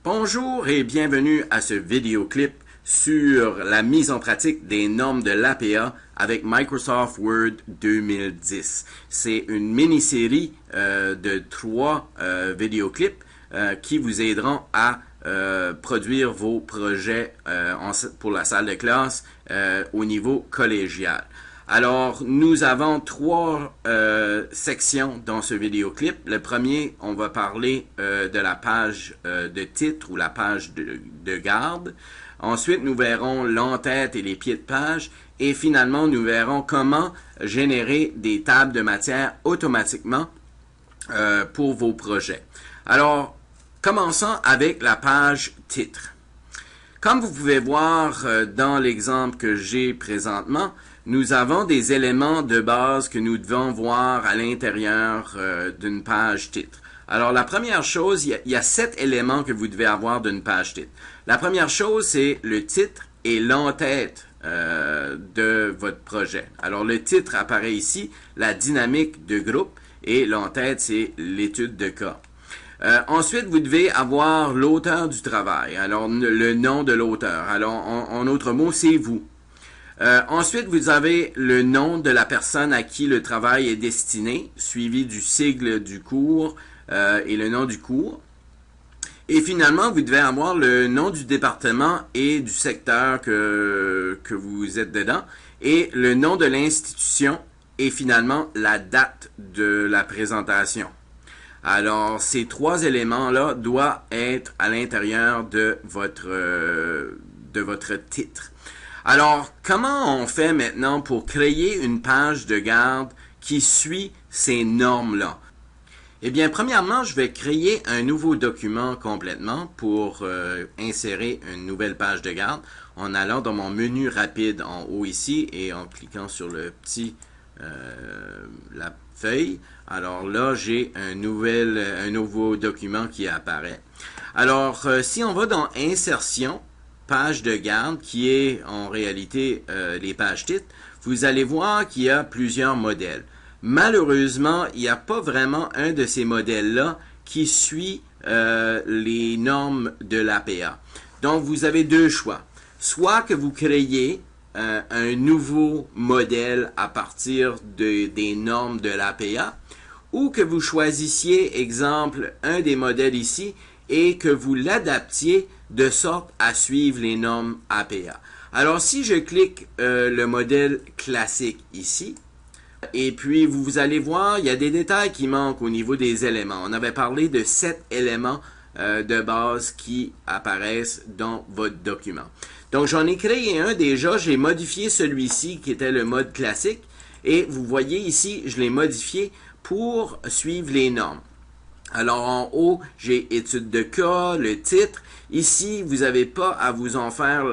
Bonjour et bienvenue à ce vidéoclip sur la mise en pratique des normes de l'APA avec Microsoft Word 2010. C'est une mini-série de 3 vidéoclips qui vous aideront à produire vos projets pour la salle de classe au niveau collégial. Alors, nous avons 3 sections dans ce vidéoclip. Le premier, on va parler de la page de titre ou la page de garde. Ensuite, nous verrons l'entête et les pieds de page. Et finalement, nous verrons comment générer des tables de matière automatiquement pour vos projets. Alors, commençons avec la page titre. Comme vous pouvez voir dans l'exemple que j'ai présentement, nous avons des éléments de base que nous devons voir à l'intérieur d'une page titre. Alors, la première chose, il y a 7 éléments que vous devez avoir d'une page titre. La première chose, c'est le titre et l'entête de votre projet. Alors, le titre apparaît ici, la dynamique de groupe, et l'entête, c'est l'étude de cas. Ensuite, vous devez avoir l'auteur du travail. Alors, le nom de l'auteur. Alors, en autre mot, c'est vous. Ensuite, vous avez le nom de la personne à qui le travail est destiné, suivi du sigle du cours et le nom du cours. Et finalement, vous devez avoir le nom du département et du secteur que vous êtes dedans, et le nom de l'institution et finalement la date de la présentation. Alors, ces 3 éléments-là doivent être à l'intérieur de votre titre. Alors, comment on fait maintenant pour créer une page de garde qui suit ces normes-là? Eh bien, premièrement, je vais créer un nouveau document complètement pour insérer une nouvelle page de garde en allant dans mon menu rapide en haut ici et en cliquant sur le petit la feuille. Alors là, j'ai un nouveau document qui apparaît. Alors, si on va dans Insertion, page de garde, qui est en réalité les pages titres, vous allez voir qu'il y a plusieurs modèles. Malheureusement, il n'y a pas vraiment un de ces modèles-là qui suit les normes de l'APA. Donc, vous avez 2 choix. Soit que vous créez un nouveau modèle à partir des normes de l'APA, ou que vous choisissiez, exemple, un des modèles ici, et que vous l'adaptiez de sorte à suivre les normes APA. Alors, si je clique le modèle classique ici, et puis vous allez voir, il y a des détails qui manquent au niveau des éléments. On avait parlé de 7 éléments de base qui apparaissent dans votre document. Donc, j'en ai créé un déjà, j'ai modifié celui-ci qui était le mode classique, et vous voyez ici, je l'ai modifié pour suivre les normes. Alors, en haut, j'ai étude de cas, le titre. Ici, vous n'avez pas à vous en faire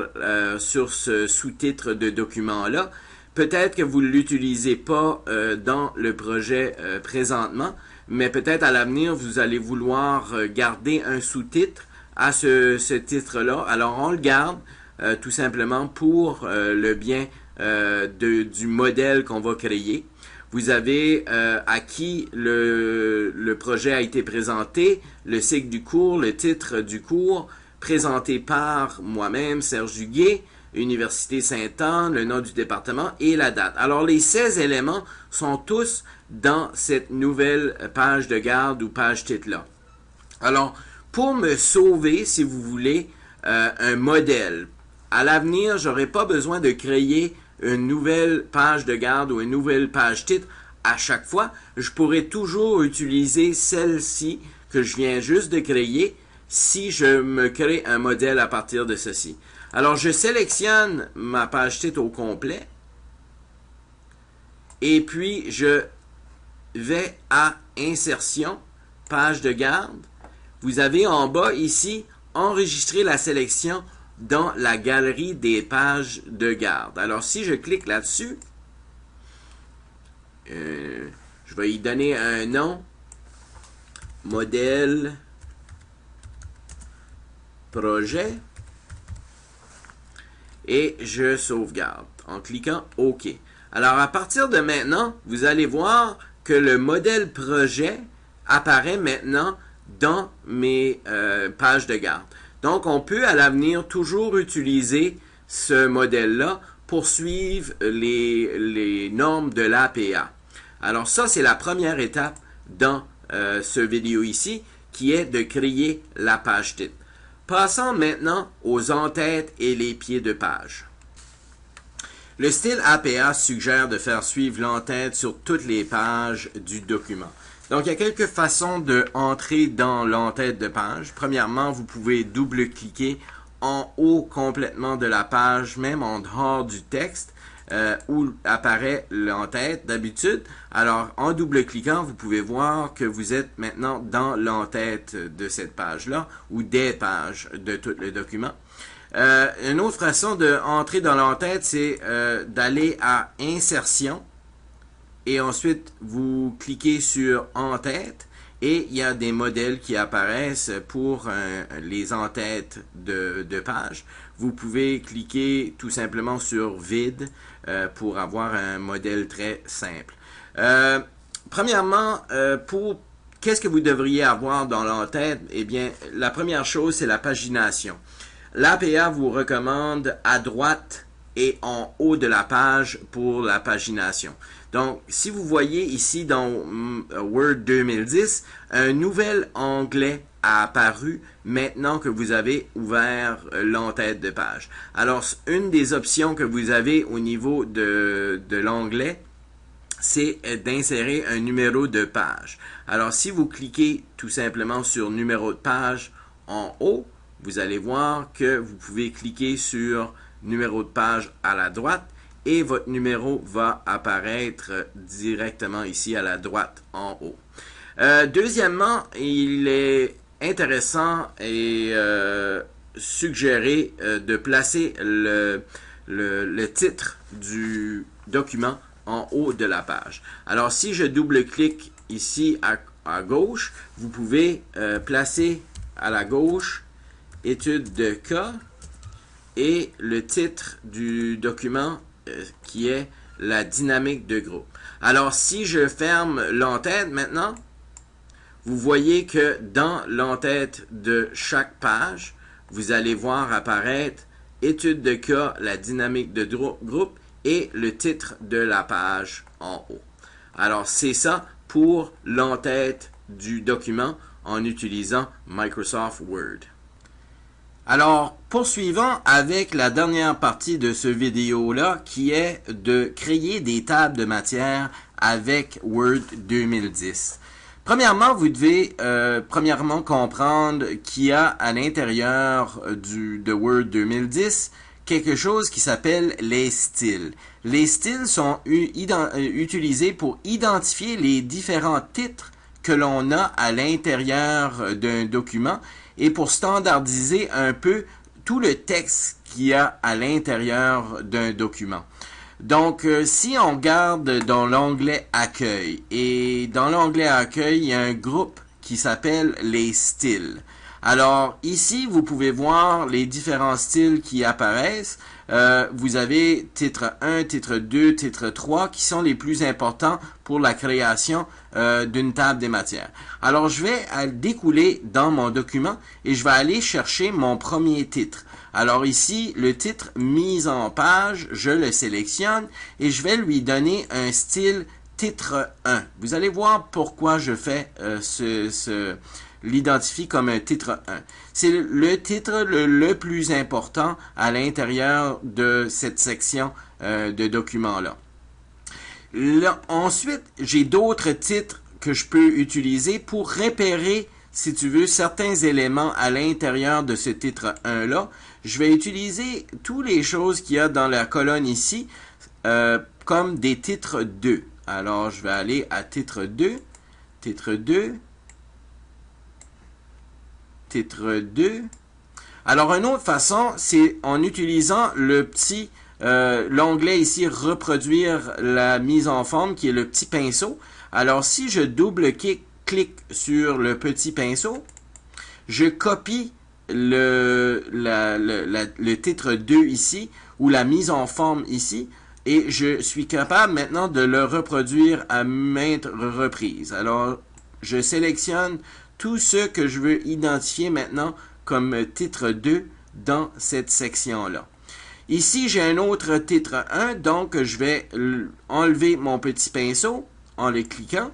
sur ce sous-titre de document-là. Peut-être que vous ne l'utilisez pas dans le projet présentement, mais peut-être à l'avenir, vous allez vouloir garder un sous-titre à ce titre-là. Alors, on le garde tout simplement pour le bien du modèle qu'on va créer. Vous avez à qui le projet a été présenté, le cycle du cours, le titre du cours, présenté par moi-même, Serge Huguet, Université Sainte-Anne, le nom du département et la date. Alors, les 16 éléments sont tous dans cette nouvelle page de garde ou page titre-là. Alors, pour me sauver, si vous voulez, un modèle, à l'avenir, je n'aurai pas besoin de créer une nouvelle page de garde ou une nouvelle page titre à chaque fois. Je pourrais toujours utiliser celle-ci que je viens juste de créer si je me crée un modèle à partir de ceci. Alors, je sélectionne ma page titre au complet et puis je vais à Insertion, page de garde. Vous avez en bas ici, enregistrer la sélection dans la galerie des pages de garde. Alors, si je clique là-dessus, je vais y donner un nom, modèle, projet, et je sauvegarde en cliquant OK. Alors, à partir de maintenant, vous allez voir que le modèle projet apparaît maintenant dans mes pages de garde. Donc, on peut à l'avenir toujours utiliser ce modèle-là pour suivre les normes de l'APA. Alors ça, c'est la première étape dans ce vidéo ici, qui est de créer la page titre. Passons maintenant aux en-têtes et les pieds de page. Le style APA suggère de faire suivre l'en-tête sur toutes les pages du document. Donc, il y a quelques façons d'entrer dans l'en-tête de page. Premièrement, vous pouvez double-cliquer en haut complètement de la page, même en dehors du texte, où apparaît l'en-tête d'habitude. Alors, en double-cliquant, vous pouvez voir que vous êtes maintenant dans l'en-tête de cette page-là, ou des pages de tout le document. Une autre façon d'entrer dans l'en-tête, c'est d'aller à Insertion, et ensuite, vous cliquez sur En-tête, et il y a des modèles qui apparaissent pour les en-têtes de pages. Vous pouvez cliquer tout simplement sur Vide pour avoir un modèle très simple. Premièrement, qu'est-ce que vous devriez avoir dans l'en-tête? Eh bien, la première chose, c'est la pagination. L'APA vous recommande à droite et en haut de la page pour la pagination. Donc, si vous voyez ici dans Word 2010, un nouvel onglet a apparu maintenant que vous avez ouvert l'en-tête de page. Alors, une des options que vous avez au niveau de l'onglet, c'est d'insérer un numéro de page. Alors, si vous cliquez tout simplement sur numéro de page en haut, vous allez voir que vous pouvez cliquer sur numéro de page à la droite et votre numéro va apparaître directement ici à la droite en haut. Deuxièmement, il est intéressant et suggéré de placer le titre du document en haut de la page. Alors, si je double-clique ici à gauche, vous pouvez placer à la gauche étude de cas et le titre du document qui est la dynamique de groupe. Alors, si je ferme l'en-tête maintenant, vous voyez que dans l'en-tête de chaque page, vous allez voir apparaître étude de cas, la dynamique de groupe et le titre de la page en haut. Alors, c'est ça pour l'en-tête du document en utilisant Microsoft Word. Alors, poursuivons avec la dernière partie de ce vidéo-là, qui est de créer des tables de matière avec Word 2010. Premièrement, vous devez comprendre qu'il y a à l'intérieur de Word 2010 quelque chose qui s'appelle les styles. Les styles sont utilisés pour identifier les différents titres que l'on a à l'intérieur d'un document et pour standardiser un peu tout le texte qu'il y a à l'intérieur d'un document. Donc, si on regarde dans l'onglet Accueil, et dans l'onglet Accueil, il y a un groupe qui s'appelle les styles. Alors, ici, vous pouvez voir les différents styles qui apparaissent. Vous avez titre 1, titre 2, titre 3 qui sont les plus importants pour la création d'une table des matières. Alors, je vais découler dans mon document et je vais aller chercher mon premier titre. Alors ici, le titre mise en page, je le sélectionne et je vais lui donner un style titre 1. Vous allez voir pourquoi je fais l'identifie comme un titre 1. C'est le titre le plus important à l'intérieur de cette section de document-là. Ensuite, j'ai d'autres titres que je peux utiliser pour repérer, si tu veux, certains éléments à l'intérieur de ce titre 1-là. Je vais utiliser toutes les choses qu'il y a dans la colonne ici comme des titres 2. Alors, je vais aller à titre 2, titre 2, titre 2. Alors, une autre façon, c'est en utilisant le petit l'onglet ici, reproduire la mise en forme, qui est le petit pinceau. Alors, si je double-clique sur le petit pinceau, je copie le titre 2 ici, ou la mise en forme ici, et je suis capable maintenant de le reproduire à maintes reprises. Alors, je sélectionne tout ce que je veux identifier maintenant comme titre 2 dans cette section-là. Ici, j'ai un autre titre 1, donc je vais enlever mon petit pinceau en le cliquant.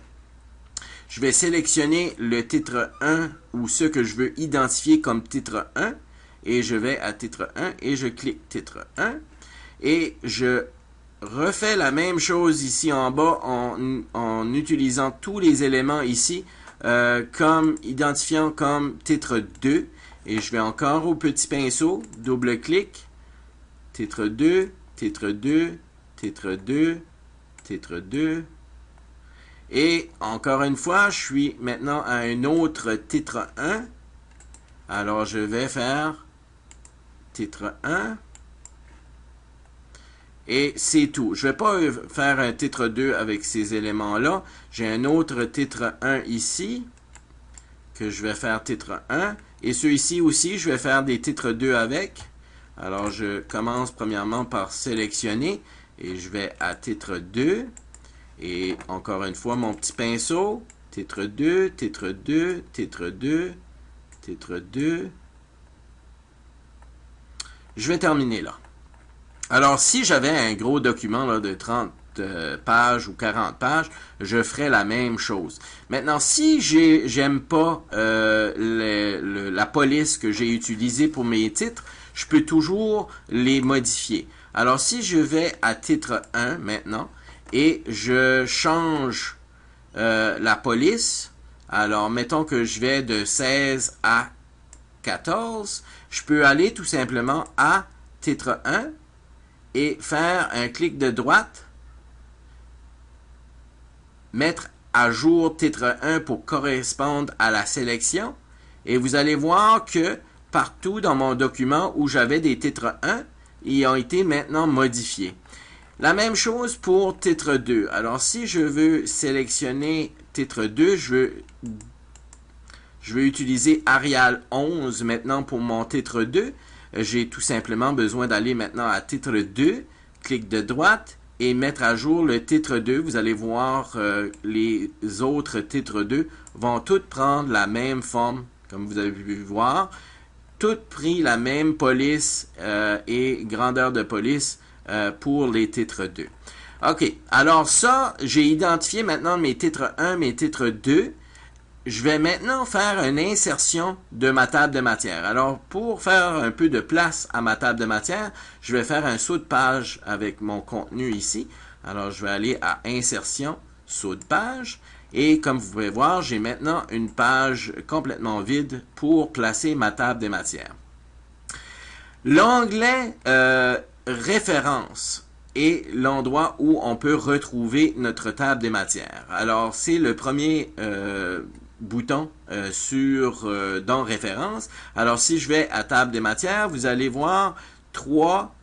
Je vais sélectionner le titre 1 ou ce que je veux identifier comme titre 1 et je vais à titre 1 et je clique titre 1 et je refais la même chose ici en bas en utilisant tous les éléments ici comme identifiant comme titre 2 et je vais encore au petit pinceau, double-clic, titre 2, titre 2, titre 2, titre 2. Et encore une fois, je suis maintenant à un autre titre 1. Alors, je vais faire titre 1. Et c'est tout. Je ne vais pas faire un titre 2 avec ces éléments-là. J'ai un autre titre 1 ici que je vais faire titre 1. Et ceux-ci aussi, je vais faire des titres 2 avec. Alors, je commence premièrement par sélectionner et je vais à titre 2. Et encore une fois, mon petit pinceau, titre 2, titre 2, titre 2, titre 2. Je vais terminer là. Alors, si j'avais un gros document là, de 30 pages ou 40 pages, je ferais la même chose. Maintenant, si j'aime pas la police que j'ai utilisée pour mes titres, je peux toujours les modifier. Alors, si je vais à titre 1 maintenant, et je change la police, alors mettons que je vais de 16 à 14, je peux aller tout simplement à titre 1 et faire un clic de droite, mettre à jour titre 1 pour correspondre à la sélection, et vous allez voir que partout dans mon document où j'avais des titres 1, ils ont été maintenant modifiés. La même chose pour titre 2. Alors, si je veux sélectionner titre 2, je veux utiliser Arial 11 maintenant pour mon titre 2. J'ai tout simplement besoin d'aller maintenant à titre 2, clic de droite et mettre à jour le titre 2. Vous allez voir les autres titres 2 vont toutes prendre la même forme, comme vous avez pu voir. Toutes pris la même police et grandeur de police pour les titres 2. OK, alors ça, j'ai identifié maintenant mes titres 1, mes titres 2. Je vais maintenant faire une insertion de ma table de matière. Alors, pour faire un peu de place à ma table de matière, je vais faire un saut de page avec mon contenu ici. Alors, je vais aller à Insertion, saut de page. Et comme vous pouvez voir, j'ai maintenant une page complètement vide pour placer ma table de matière. L'onglet Références est l'endroit où on peut retrouver notre table des matières. Alors, c'est le premier bouton dans Références. Alors, si je vais à table des matières, vous allez voir trois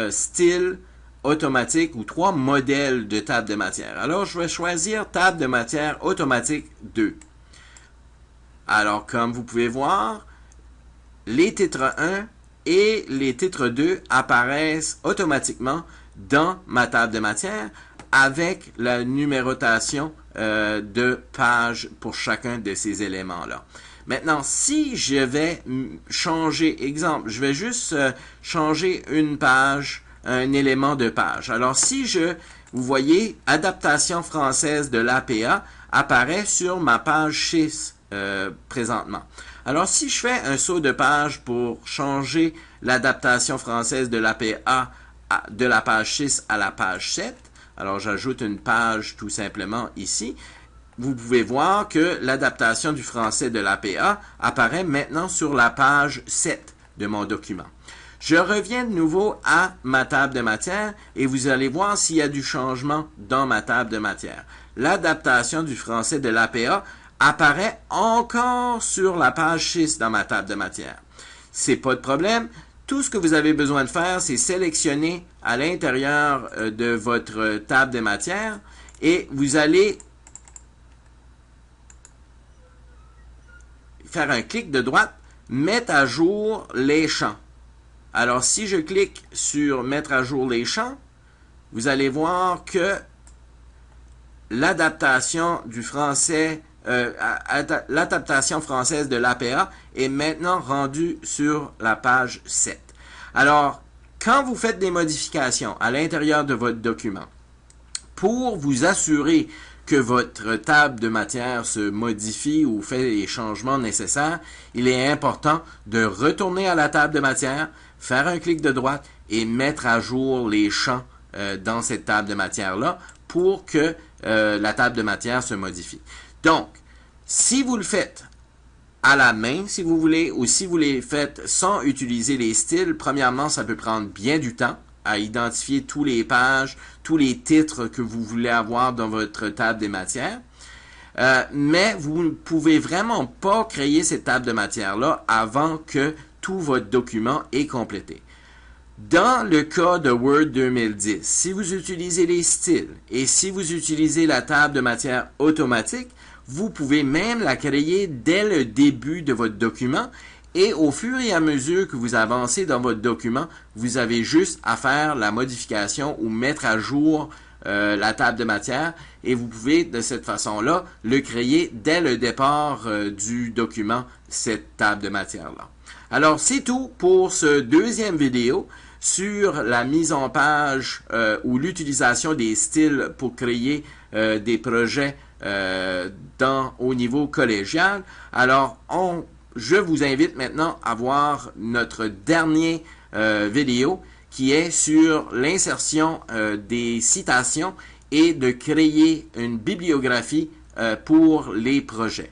styles automatiques ou trois modèles de table de matière. Alors, je vais choisir table de matière automatique 2. Alors, comme vous pouvez voir, les titres 1 et les titres 2 apparaissent automatiquement dans ma table de matière avec la numérotation de pages pour chacun de ces éléments-là. Maintenant, si je vais changer, exemple, je vais juste changer une page, un élément de page. Alors, si vous voyez, adaptation française de l'APA apparaît sur ma page 6 présentement. Alors, si je fais un saut de page pour changer l'adaptation française de l'APA de la page 6 à la page 7, alors j'ajoute une page tout simplement ici, vous pouvez voir que l'adaptation du français de l'APA apparaît maintenant sur la page 7 de mon document. Je reviens de nouveau à ma table de matière et vous allez voir s'il y a du changement dans ma table de matière. L'adaptation du français de l'APA apparaît encore sur la page 6 dans ma table de matière. C'est pas de problème. Tout ce que vous avez besoin de faire, c'est sélectionner à l'intérieur de votre table de matière et vous allez faire un clic de droite, mettre à jour les champs. Alors, si je clique sur mettre à jour les champs, vous allez voir que l'adaptation du français l'adaptation française de l'APA est maintenant rendue sur la page 7. Alors, quand vous faites des modifications à l'intérieur de votre document, pour vous assurer que votre table de matière se modifie ou fait les changements nécessaires, il est important de retourner à la table de matière, faire un clic de droite et mettre à jour les champs dans cette table de matière-là pour que la table de matière se modifie. Donc, si vous le faites à la main, si vous voulez, ou si vous les faites sans utiliser les styles, premièrement, ça peut prendre bien du temps à identifier tous les pages, tous les titres que vous voulez avoir dans votre table des matières. Mais vous ne pouvez vraiment pas créer cette table de matière-là avant que tout votre document est complété. Dans le cas de Word 2010, si vous utilisez les styles et si vous utilisez la table de matière automatique, vous pouvez même la créer dès le début de votre document et au fur et à mesure que vous avancez dans votre document, vous avez juste à faire la modification ou mettre à jour la table de matière et vous pouvez de cette façon-là le créer dès le départ du document, cette table de matière-là. Alors c'est tout pour ce deuxième vidéo sur la mise en page ou l'utilisation des styles pour créer des projets au niveau collégial. Alors, je vous invite maintenant à voir notre dernier vidéo qui est sur l'insertion des citations et de créer une bibliographie pour les projets.